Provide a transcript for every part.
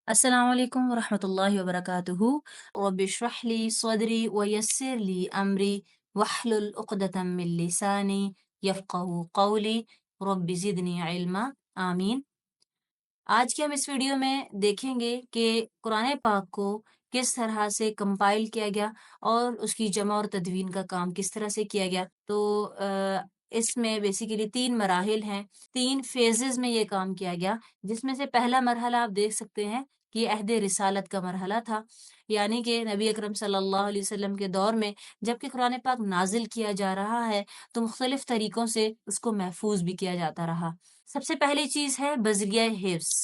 السلام علیکم ورحمۃ اللہ وبرکاتہ رب اشرح لی صدری ویسر لی امری واحلل عقدۃ من لسانی یفقہوا قولی رب زدنی علما آمین۔ آج کے ہم اس ویڈیو میں دیکھیں گے کہ قرآن پاک کو کس طرح سے کمپائل کیا گیا اور اس کی جمع اور تدوین کا کام کس طرح سے کیا گیا۔ تو اس میں بیسیکلی 3 مراحل ہیں، 3 فیزز میں یہ کام کیا گیا، جس میں سے پہلا مرحلہ آپ دیکھ سکتے ہیں کہ یہ عہد رسالت کا مرحلہ تھا، یعنی کہ نبی اکرم صلی اللہ علیہ وسلم کے دور میں جب کہ قرآن پاک نازل کیا جا رہا ہے تو مختلف طریقوں سے اس کو محفوظ بھی کیا جاتا رہا۔ سب سے پہلی چیز ہے بذریعہ حفظ۔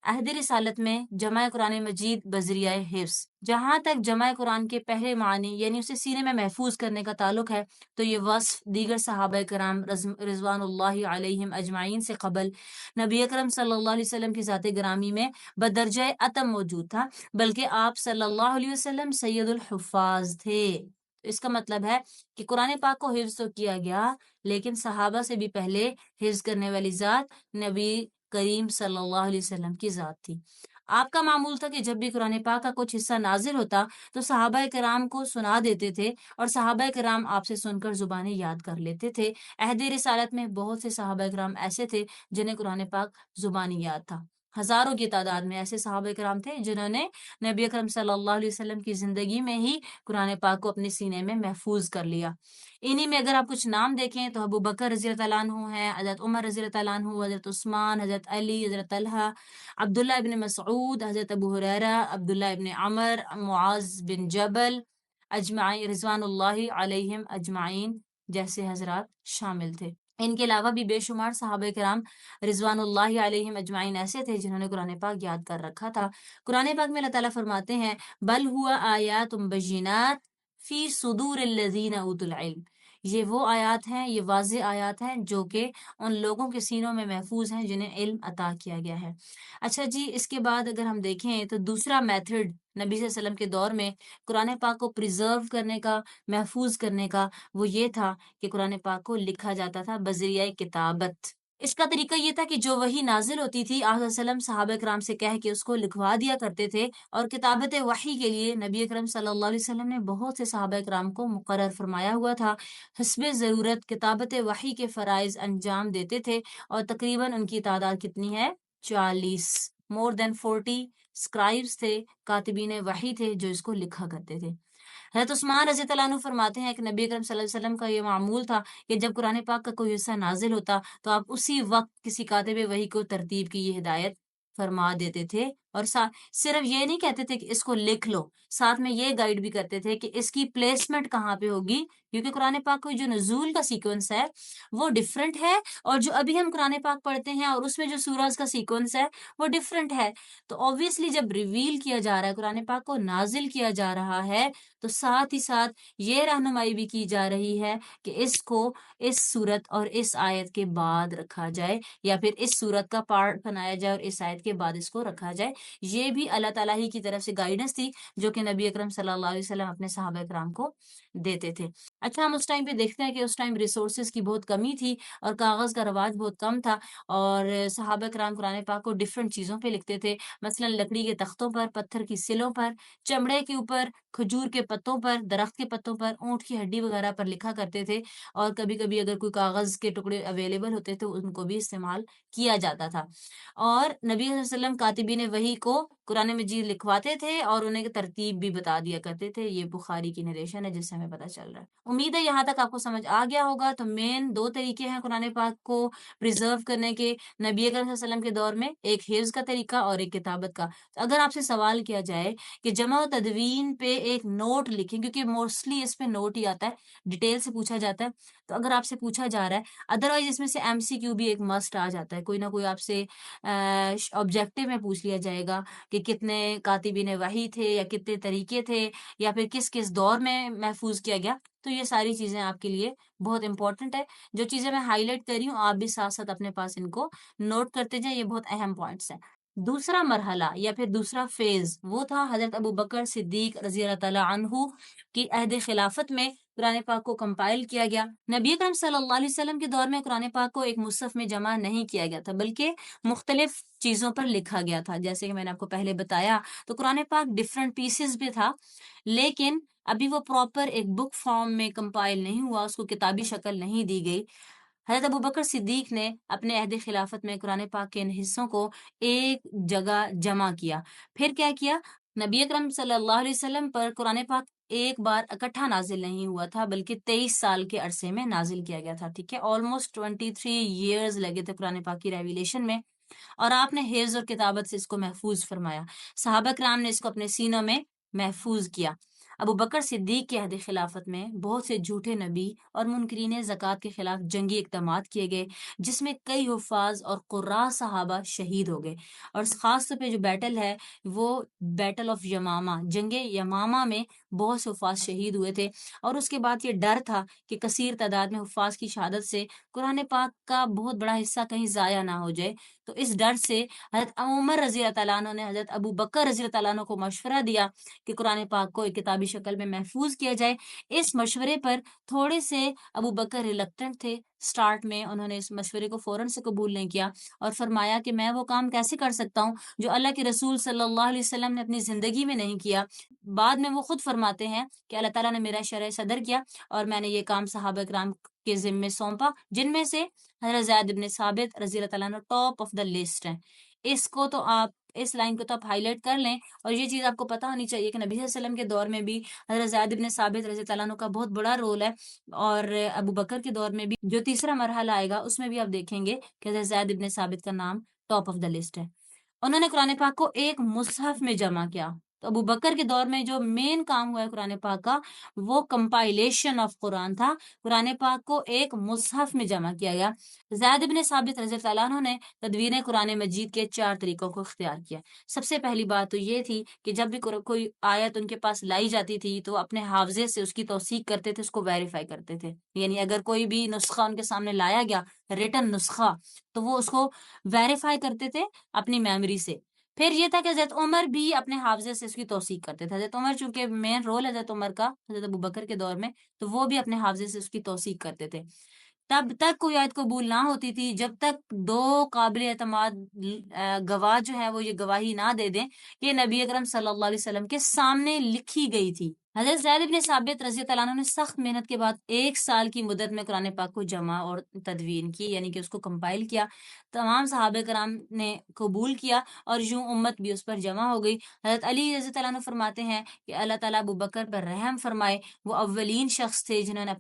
عہد رسالت میں جمع قرآن مجید بذریعہ حفظ، جہاں تک جمع قرآن کے پہلے معنی یعنی اسے سینے میں محفوظ کرنے کا تعلق ہے تو یہ وصف دیگر صحابہ کرام رضوان اللہ علیہم اجمعین سے قبل نبی اکرم صلی اللہ علیہ وسلم کی ذات گرامی میں بدرجہ اتم موجود تھا، بلکہ آپ صلی اللہ علیہ وسلم سید الحفاظ تھے۔ اس کا مطلب ہے کہ قرآن پاک کو حفظ تو کیا گیا لیکن صحابہ سے بھی پہلے حفظ کرنے والی ذات نبی کریم صلی اللہ علیہ وسلم کی ذات تھی۔ آپ کا معمول تھا کہ جب بھی قرآن پاک کا کچھ حصہ نازل ہوتا تو صحابہ کرام کو سنا دیتے تھے اور صحابہ کرام آپ سے سن کر زبانیں یاد کر لیتے تھے۔ عہد رسالت میں بہت سے صحابہ کرام ایسے تھے جنہیں قرآن پاک زبانی یاد تھا، ہزاروں کی تعداد میں ایسے صحابہ کرام تھے جنہوں نے نبی اکرم صلی اللہ علیہ وسلم کی زندگی میں ہی قرآن پاک کو اپنے سینے میں محفوظ کر لیا۔ انہی میں اگر آپ کچھ نام دیکھیں تو ابو بکر رضی اللہ عنہ ہیں، حضرت عمر رضی اللہ عنہ، حضرت عثمان، حضرت علی، حضرت طلحہ، عبداللہ ابن مسعود، حضرت ابو ہریرہ، عبداللہ ابن عمر، معاذ بن جبل اجمعین رضوان اللہ علیہم اجمعین جیسے حضرات شامل تھے۔ ان کے علاوہ بھی بے شمار صحابہ کرام رضوان اللہ علیہم اجمعین ایسے تھے جنہوں نے قرآن پاک یاد کر رکھا تھا۔ قرآن پاک میں اللہ تعالیٰ فرماتے ہیں بل ہوا آیات بینات فی صدور الذین اوتوا العلم، یہ وہ آیات ہیں، یہ واضح آیات ہیں جو کہ ان لوگوں کے سینوں میں محفوظ ہیں جنہیں علم عطا کیا گیا ہے۔ اچھا جی، اس کے بعد اگر ہم دیکھیں تو دوسرا میتھڈ نبی صلی اللہ علیہ وسلم کے دور میں قرآن پاک کو پریزرو کرنے کا، محفوظ کرنے کا، وہ یہ تھا کہ قرآن پاک کو لکھا جاتا تھا بذریعہ کتابت۔ اس کا طریقہ یہ تھا کہ جو وحی نازل ہوتی تھی آپ صلی اللہ علیہ وسلم صحابہ کرام سے کہہ کے اس کو لکھوا دیا کرتے تھے، اور کتابت وحی کے لیے نبی اکرم صلی اللہ علیہ وسلم نے بہت سے صحابہ کرام کو مقرر فرمایا ہوا تھا۔ حسب ضرورت کتابت وحی کے فرائض انجام دیتے تھے، اور تقریباً ان کی تعداد کتنی ہے؟ 40، مور دین 40 اسکرائبس تھے، کاتبین وحی تھے جو اس کو لکھا کرتے تھے۔ حضرت عثمان رضی اللہ عنہ فرماتے ہیں کہ نبی اکرم صلی اللہ علیہ وسلم کا یہ معمول تھا کہ جب قرآن پاک کا کوئی حصہ نازل ہوتا تو آپ اسی وقت کسی کاتب وحی کو ترتیب کی یہ ہدایت فرما دیتے تھے، اور صرف یہ نہیں کہتے تھے کہ اس کو لکھ لو، ساتھ میں یہ گائیڈ بھی کرتے تھے کہ اس کی پلیسمنٹ کہاں پہ ہوگی، کیونکہ قرآن پاک کو جو نزول کا سیکوینس ہے وہ ڈیفرنٹ ہے، اور جو ابھی ہم قرآن پاک پڑھتے ہیں اور اس میں جو سورز کا سیکوینس ہے وہ ڈیفرنٹ ہے۔ تو obviously جب ریویل کیا جا رہا ہے، قرآن پاک کو نازل کیا جا رہا ہے، تو ساتھ ہی ساتھ یہ رہنمائی بھی کی جا رہی ہے کہ اس کو اس صورت اور اس آیت کے بعد رکھا جائے، یا پھر اس صورت کا پارٹ بنایا جائے اور اس آیت کے بعد اس کو رکھا جائے۔ یہ بھی اللہ تعالیٰ ہی کی طرف سے گائیڈنس تھی جو کہ نبی اکرم صلی اللہ علیہ وسلم اپنے صحابہ کرام کو دیتے تھے۔ اچھا، ہم اس ٹائم پہ دیکھتے ہیں کہ اس ٹائم ریسورسز کی بہت کمی تھی اور کاغذ کا رواج بہت کم تھا، اور صحابہ کرام قرآن پاک کو ڈفرینٹ چیزوں پہ لکھتے تھے، مثلا لکڑی کے تختوں پر، پتھر کی سلوں پر، چمڑے کے اوپر، کھجور کے پتوں پر، درخت کے پتوں پر، اونٹ کی ہڈی وغیرہ پر لکھا کرتے تھے، اور کبھی کبھی اگر کوئی کاغذ کے ٹکڑے اویلیبل ہوتے تو ان کو بھی استعمال کیا جاتا تھا۔ اور نبی صلی اللہ علیہ وسلم کاتبین وحی کو قرآن مجید لکھواتے تھے اور انہیں ترتیب بھی بتا دیا کرتے تھے۔ یہ بخاری کی نریشن ہے جس سے ہمیں پتہ چل رہا ہے۔ امید ہے یہاں تک آپ کو سمجھ آ گیا ہوگا۔ تو مین 2 طریقے ہیں قرآن پاک کو پریزرو کرنے کے نبی اکرم صلی اللہ علیہ وسلم کے دور میں، ایک حفظ کا طریقہ اور ایک کتابت کا۔ تو اگر آپ سے سوال کیا جائے کہ جمع و تدوین پہ ایک نوٹ لکھیں، کیونکہ موسٹلی اس پہ نوٹ ہی آتا ہے، ڈیٹیل سے پوچھا جاتا ہے، تو اگر آپ سے پوچھا جا رہا ہے، ادروائز اس میں سے MCQ بھی ایک مسٹ آ جاتا ہے، کوئی نہ کوئی آپ سے آبجیکٹو میں پوچھ لیا جائے گا کہ کتنے کاتبین وحی تھے، یا کتنے طریقے تھے، یا پھر کس کس دور میں محفوظ کیا گیا۔ تو یہ ساری چیزیں آپ کے لیے بہت امپورٹنٹ ہے۔ جو چیزیں میں ہائی لائٹ کر رہی ہوں آپ بھی ساتھ ساتھ اپنے پاس ان کو نوٹ کرتے جائیں، یہ بہت اہم پوائنٹس ہیں۔ دوسرا مرحلہ یا پھر دوسرا فیز وہ تھا حضرت ابو بکر صدیق رضی اللہ تعالیٰ عنہ کی عہد خلافت میں قرآن پاک کو کمپائل کیا گیا۔ نبی اکرم صلی اللہ علیہ وسلم کے دور میں قرآن پاک کو ایک مصحف میں جمع نہیں کیا گیا تھا، بلکہ مختلف چیزوں پر لکھا گیا تھا، جیسے کہ میں نے آپ کو پہلے بتایا۔ تو قرآن پاک ڈفرینٹ پیسز پہ تھا، لیکن ابھی وہ پراپر ایک بک فارم میں کمپائل نہیں ہوا، اس کو کتابی شکل نہیں دی گئی۔ حضرت ابو بکر صدیق نے اپنے عہد خلافت میں قرآن پاک کے ان حصوں کو ایک جگہ جمع کیا۔ پھر کیا کیا؟ نبی اکرم صلی اللہ علیہ وسلم پر قرآن پاک ایک بار اکٹھا نازل نہیں ہوا تھا، بلکہ 23 سال کے عرصے میں نازل کیا گیا تھا، ٹھیک ہے۔ آلموسٹ 23 ایئرز لگے تھے قرآن پاک کی ریویلیشن میں، اور آپ نے حفظ اور کتابت سے اس کو محفوظ فرمایا۔ صحابہ کرام نے اس کو اپنے سینوں میں محفوظ کیا۔ ابو بکر صدیق کے عہد خلافت میں بہت سے جھوٹے نبی اور منکرین زکوٰۃ کے خلاف جنگی اقدامات کیے گئے، جس میں کئی حفاظ اور قراء صحابہ شہید ہو گئے، اور خاص طور پہ جو بیٹل ہے وہ بیٹل آف یمامہ، جنگ یمامہ میں بہت سے حفاظ شہید ہوئے تھے۔ اور اس کے بعد یہ ڈر تھا کہ کثیر تعداد میں حفاظ کی شہادت سے قرآن پاک کا بہت بڑا حصہ کہیں ضائع نہ ہو جائے، تو اس ڈر سے حضرت عمر رضی اللہ تعالیٰ عنہ نے حضرت ابو بکر رضی اللہ تعالیٰ عنہ کو مشورہ دیا کہ قرآن پاک کو ایک کتابی شکل میں محفوظ کیا جائے۔ اس مشورے پر تھوڑے سے ابو بکر ریلکٹنٹ تھے، سٹارٹ میں انہوں نے اس مشورے کو فوراً سے قبول نہیں کیا، اور فرمایا کہ میں وہ کام کیسے کر سکتا ہوں جو اللہ کے رسول صلی اللہ علیہ وسلم نے اپنی زندگی میں نہیں کیا۔ بعد میں وہ خود فرماتے ہیں کہ اللہ تعالیٰ نے میرا شرح صدر کیا اور میں نے یہ کام صحابہ کرام کے ذمے سونپا، جن میں سے حضرت زید بن ثابت رضی اللہ تعالیٰ عنہ ٹاپ آف دا لسٹ ہیں۔ اس کو تو آپ اس لائن کو تو آپ ہائی لائٹ کر لیں، اور یہ چیز آپ کو پتہ ہونی چاہیے کہ نبی صلی اللہ علیہ وسلم کے دور میں بھی حضرت زید بن ثابت رضی اللہ عنہ کا بہت بڑا رول ہے، اور ابو بکر کے دور میں بھی جو تیسرا مرحلہ آئے گا اس میں بھی آپ دیکھیں گے کہ حضرت زید بن ثابت کا نام ٹاپ آف دا لسٹ ہے۔ انہوں نے قرآن پاک کو ایک مصحف میں جمع کیا۔ تو ابو بکر کے دور میں جو مین کام ہوا ہے قرآن پاک کا، وہ کمپائلیشن آف قرآن تھا۔ قرآن پاک کو ایک مصحف میں جمع کیا گیا۔ زید بن ثابت رضی اللہ عنہ نے تدوین قرآن مجید کے 4 طریقوں کو اختیار کیا۔ سب سے پہلی بات تو یہ تھی کہ جب بھی کوئی آیت ان کے پاس لائی جاتی تھی تو اپنے حافظے سے اس کی توثیق کرتے تھے، اس کو ویریفائی کرتے تھے، یعنی اگر کوئی بھی نسخہ ان کے سامنے لایا گیا، ریٹن نسخہ، تو وہ اس کو ویریفائی کرتے تھے اپنی میموری سے۔ پھر یہ تھا کہ حضرت عمر بھی اپنے حافظے سے اس کی توثیق کرتے تھے۔ حضرت عمر چونکہ مین رول حضرت عمر کا حضرت ابو بکر کے دور میں، تو وہ بھی اپنے حافظے سے اس کی توثیق کرتے تھے۔ تب تک کوئی آیت قبول نہ ہوتی تھی جب تک 2 قابل اعتماد گواہ جو ہے وہ یہ گواہی نہ دے دیں کہ نبی اکرم صلی اللہ علیہ وسلم کے سامنے لکھی گئی تھی۔ حضرت زید بن ثابت رضی اللہ عنہ نے سخت محنت کے بعد 1 سال کی مدت میں قرآن پاک کو جمع اور تدوین کی، یعنی کہ اس کو کمپائل کیا۔ تمام صحابہ کرام نے قبول کیا، اور یوں امت بھی اس پر جمع ہو گئی۔ حضرت علی رضی اللہ عنہ فرماتے ہیں کہ اللہ تعالیٰ ابو بکر پر رحم فرمائے، وہ اولین شخص تھے جنہوں نے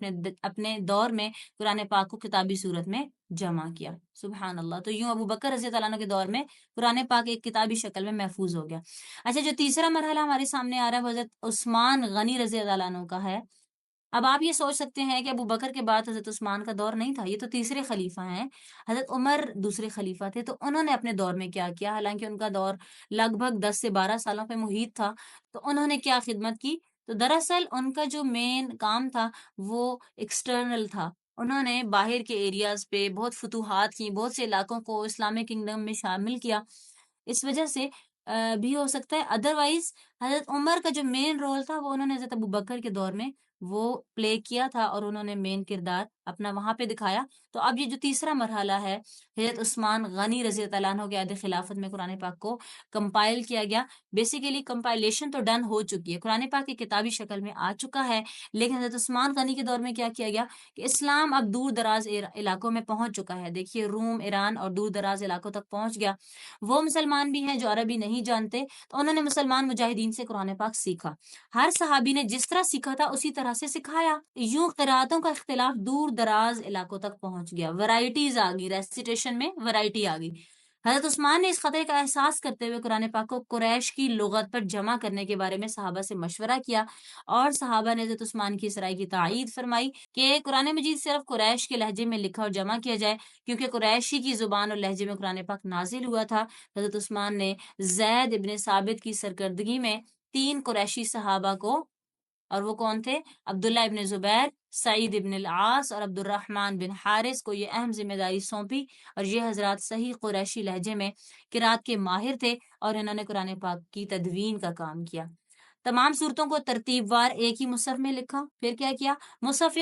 اپنے دور میں قرآن پاک کو کتابی صورت میں جمع کیا۔ سبحان اللہ۔ تو یوں ابو بکر رضی اللہ عنہ کے دور میں قرآن پاک ایک کتابی شکل میں محفوظ ہو گیا۔ اچھا، جو تیسرا مرحلہ ہمارے سامنے آ رہا ہے وہ حضرت عثمان غنی رضی اللہ عنہ کا ہے۔ اب آپ یہ سوچ سکتے ہیں کہ ابو بکر کے بعد حضرت عثمان کا دور نہیں تھا، یہ تو تیسرے خلیفہ ہیں، حضرت عمر دوسرے خلیفہ تھے، تو انہوں نے اپنے دور میں کیا کیا؟ حالانکہ ان کا دور لگ بھگ 10 سے 12 سالوں پہ محیط تھا، تو انہوں نے کیا خدمت کی؟ تو دراصل ان کا جو مین کام تھا وہ ایکسٹرنل تھا۔ انہوں نے باہر کے ایریاز پہ بہت فتوحات کی، بہت سے علاقوں کو اسلامک کنگڈم میں شامل کیا۔ اس وجہ سے بھی ہو سکتا ہے، ادروائز حضرت عمر کا جو مین رول تھا وہ انہوں نے حضرت ابو بکر کے دور میں وہ پلے کیا تھا، اور انہوں نے مین کردار اپنا وہاں پہ دکھایا۔ تو اب یہ جو تیسرا مرحلہ ہے، حضرت عثمان غنی رضی اللہ عنہ کے عہد خلافت میں قرآن پاک کو کمپائل کیا گیا۔ بیسیکلی کمپائلیشن تو ڈن ہو چکی ہے، قرآن پاک کی کتابی شکل میں آ چکا ہے، لیکن حضرت عثمان غنی کے دور میں کیا کیا گیا کہ اسلام اب دور دراز علاقوں میں پہنچ چکا ہے۔ دیکھیے، روم، ایران اور دور دراز علاقوں تک پہنچ گیا۔ وہ مسلمان بھی ہیں جو عربی نہیں جانتے، تو انہوں نے مسلمان مجاہدین سے قرآن پاک سیکھا۔ ہر صحابی نے جس طرح سیکھا تھا اسی طرح سے سکھایا۔ یوں قراتوں کا اختلاف دور دراز علاقوں تک پہنچ گیا، ورائٹیز آ گئی، ریسیٹیشن میں ورائٹی آ گئی۔ حضرت عثمان نے اس خطرے کا احساس کرتے ہوئے قرآن پاک کو قریش کی لغت پر جمع کرنے کے بارے میں صحابہ سے مشورہ کیا، اور صحابہ نے حضرت عثمان کی اس رائے کی تائید فرمائی کہ قرآن مجید صرف قریش کے لہجے میں لکھا اور جمع کیا جائے، کیونکہ قریشی کی زبان اور لہجے میں قرآن پاک نازل ہوا تھا۔ حضرت عثمان نے زید ابن ثابت کی سرکردگی میں 3 قریشی صحابہ کو، اور وہ کون تھے؟ عبداللہ ابن زبیر، سعید ابن العاص اور عبد الرحمن بن حارث کو یہ اہم ذمہ داری سونپی، اور یہ حضرات صحیح قریشی لہجے میں قرات کے ماہر تھے، اور انہوں نے قرآن پاک کی تدوین کا کام کیا۔ تمام صورتوں کو ترتیب وار ایک ہی مصحف میں لکھا، پھر کیا کیا، مصحف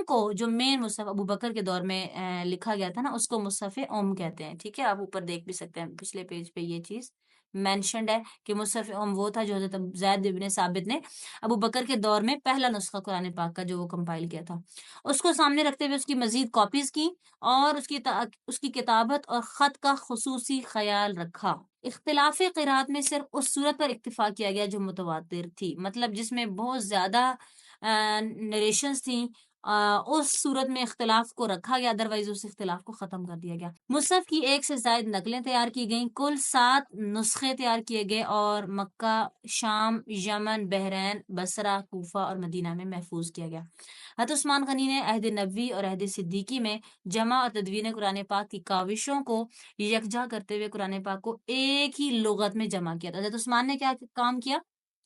کو جو مین مصحف ابو بکر کے دور میں لکھا گیا تھا نا، اس کو مصحف کہتے ہیں، ٹھیک ہے، آپ اوپر دیکھ بھی سکتے ہیں، پچھلے پیج پہ یہ چیز مینشنڈ ہے کہ مصحف وہ تھا جو حضرت زید بن ثابت نے ابو بکر کے دور میں پہلا نسخہ قرآن پاک کا جو وہ کمپائل کیا تھا، اس کو سامنے رکھتے ہوئے اس کی مزید کاپیز کی، اور اس کی کتابت اور خط کا خصوصی خیال رکھا۔ اختلاف قرات میں صرف اس صورت پر اکتفا کیا گیا جو متواتر تھی، مطلب جس میں بہت زیادہ نریشنز تھیں، اس صورت میں اختلاف کو رکھا گیا، ادروائز اس اختلاف کو ختم کر دیا گیا۔ مصحف کی 1 سے زائد نقلیں تیار کی گئیں، کل 7 نسخے تیار کیے گئے، اور مکہ، شام، یمن، بحرین، بصرہ، کوفہ اور مدینہ میں محفوظ کیا گیا۔ حضرت عثمان غنی نے عہد نبوی اور عہد صدیقی میں جمع اور تدوین قرآن پاک کی کاوشوں کو یکجا کرتے ہوئے قرآن پاک کو ایک ہی لغت میں جمع کیا تھا۔ حضرت عثمان نے کیا کام کیا،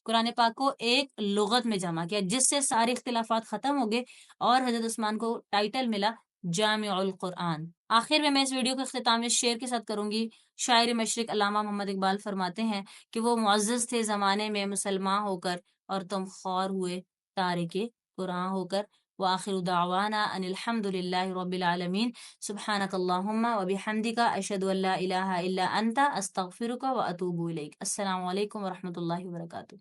قرآن پاک کو ایک لغت میں جمع کیا، جس سے سارے اختلافات ختم ہو گئے، اور حضرت عثمان کو ٹائٹل ملا جامع القرآن۔ آخر میں اس ویڈیو کو اختتام اس شعر کے ساتھ کروں گی۔ شاعر مشرق علامہ محمد اقبال فرماتے ہیں کہ وہ معزز تھے زمانے میں مسلمان ہو کر، اور تم خوار ہوئے تارک قرآن ہو کر۔ وآخر دعوانا ان الحمد للہ رب العالمین۔ سبحانک اللہم و بحمدک، اشہد ان لا الہ الا انت، استغفرک و اتوب الیک۔ السلام علیکم و رحمۃ اللہ وبرکاتہ۔